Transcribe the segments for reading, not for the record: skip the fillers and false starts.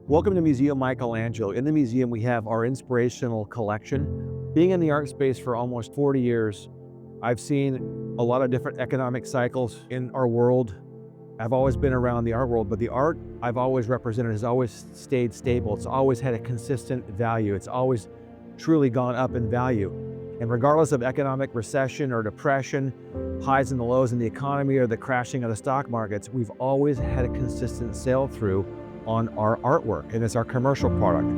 Welcome to Museum Michelangelo. In the museum, we have our inspirational collection. Being in the art space for almost 40 years, I've seen a lot of different economic cycles in our world. I've always been around the art world, but the art I've always represented has always stayed stable. It's always had a consistent value. It's always truly gone up in value. And regardless of economic recession or depression, highs and the lows in the economy or the crashing of the stock markets, we've always had a consistent sail through on our artwork, and it's our commercial product.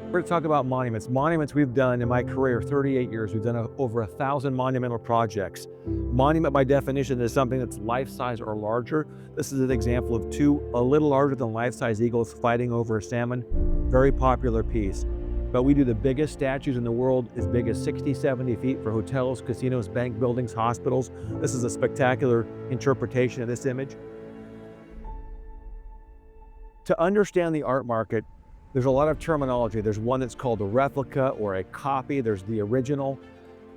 We're going to talk about monuments. Monuments we've done in my career, 38 years, we've done over 1,000 monumental projects. Monument by definition is something that's life-size or larger. This is an example of two a little larger than life-size eagles fighting over a salmon. Very popular piece. But we do the biggest statues in the world, as big as 60, 70 feet for hotels, casinos, bank buildings, hospitals. This is a spectacular interpretation of this image. To understand the art market, there's a lot of terminology. There's one that's called a replica or a copy. There's the original.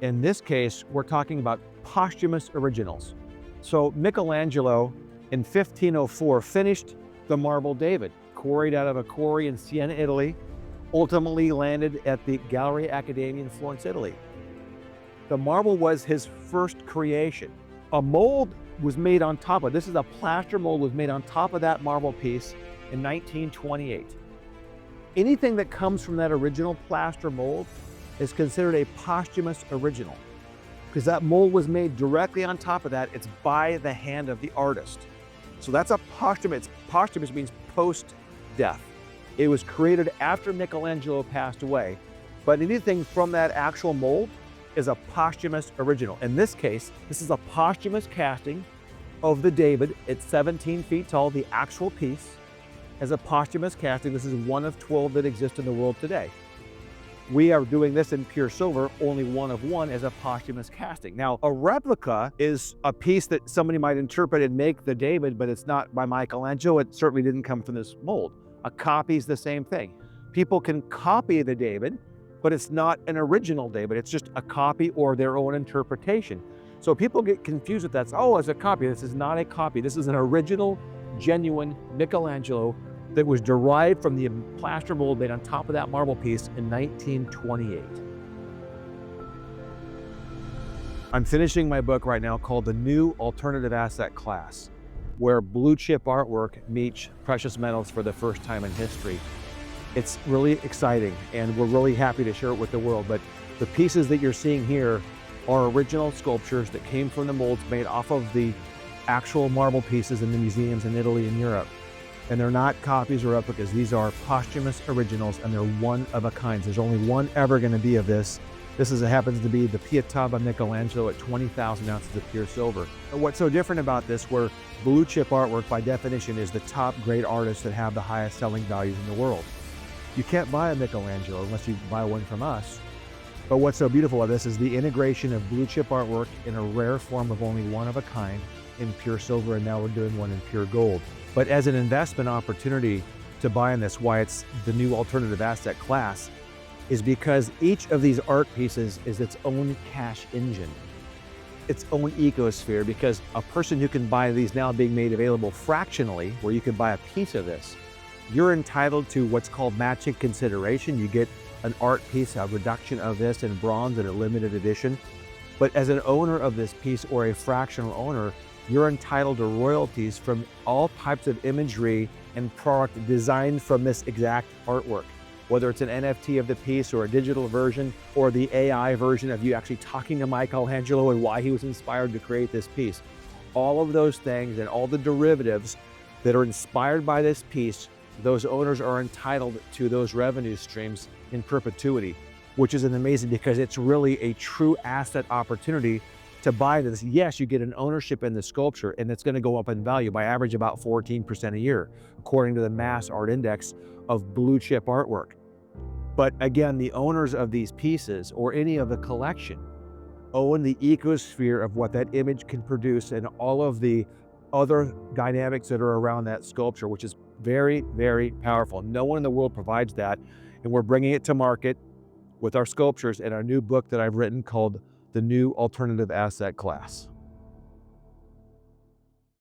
In this case, we're talking about posthumous originals. So Michelangelo in 1504 finished the marble David, quarried out of a quarry in Siena, Italy, ultimately landed at the Gallery Academia in Florence, Italy. The marble was his first creation. A mold was made on top of, this is a plaster mold, was made on top of that marble piece in 1928. Anything that comes from that original plaster mold is considered a posthumous original because that mold was made directly on top of that. It's by the hand of the artist. So that's a posthumous. Posthumous means post-death. It was created after Michelangelo passed away, but anything from that actual mold is a posthumous original. In this case, this is a posthumous casting of the David. It's 17 feet tall. The actual piece is a posthumous casting. This is one of 12 that exist in the world today. We are doing this in pure silver, only one of one as a posthumous casting. Now, a replica is a piece that somebody might interpret and make the David, but it's not by Michelangelo. It certainly didn't come from this mold. A copy is the same thing. People can copy the David, but it's not an original David. It's just a copy or their own interpretation. So people get confused with that. Oh, it's a copy. This is not a copy. This is an original, genuine Michelangelo that was derived from the plaster mold made on top of that marble piece in 1928. I'm finishing my book right now called The New Alternative Asset Class, where blue chip artwork meets precious metals for the first time in history. It's really exciting and we're really happy to share it with the world, but the pieces that you're seeing here are original sculptures that came from the molds made off of the actual marble pieces in the museums in Italy and Europe. And they're not copies or replicas. These are posthumous originals and they're one of a kind. There's only one ever going to be of this. Happens to be the Pietà by Michelangelo at 20,000 ounces of pure silver. And what's so different about this, where blue chip artwork by definition is the top great artists that have the highest selling values in the world. You can't buy a Michelangelo unless you buy one from us. But what's so beautiful of this is the integration of blue chip artwork in a rare form of only one of a kind in pure silver, and now we're doing one in pure gold. But as an investment opportunity to buy in this, why it's the new alternative asset class, is because each of these art pieces is its own cash engine, its own ecosphere, because a person who can buy these now being made available fractionally, where you can buy a piece of this, you're entitled to what's called matching consideration. You get an art piece, a reduction of this in bronze in a limited edition. But as an owner of this piece or a fractional owner, you're entitled to royalties from all types of imagery and product designed from this exact artwork. Whether it's an NFT of the piece or a digital version or the AI version of you actually talking to Michelangelo and why he was inspired to create this piece. All of those things and all the derivatives that are inspired by this piece, those owners are entitled to those revenue streams in perpetuity, which is an amazing, because it's really a true asset opportunity to buy this. Yes, you get an ownership in the sculpture and it's going to go up in value by average about 14% a year, according to the Mass Art Index of blue chip artwork. But again, the owners of these pieces or any of the collection own the ecosphere of what that image can produce and all of the other dynamics that are around that sculpture, which is very, very powerful. No one in the world provides that. And we're bringing it to market with our sculptures and our new book that I've written called The New Alternative Asset Class.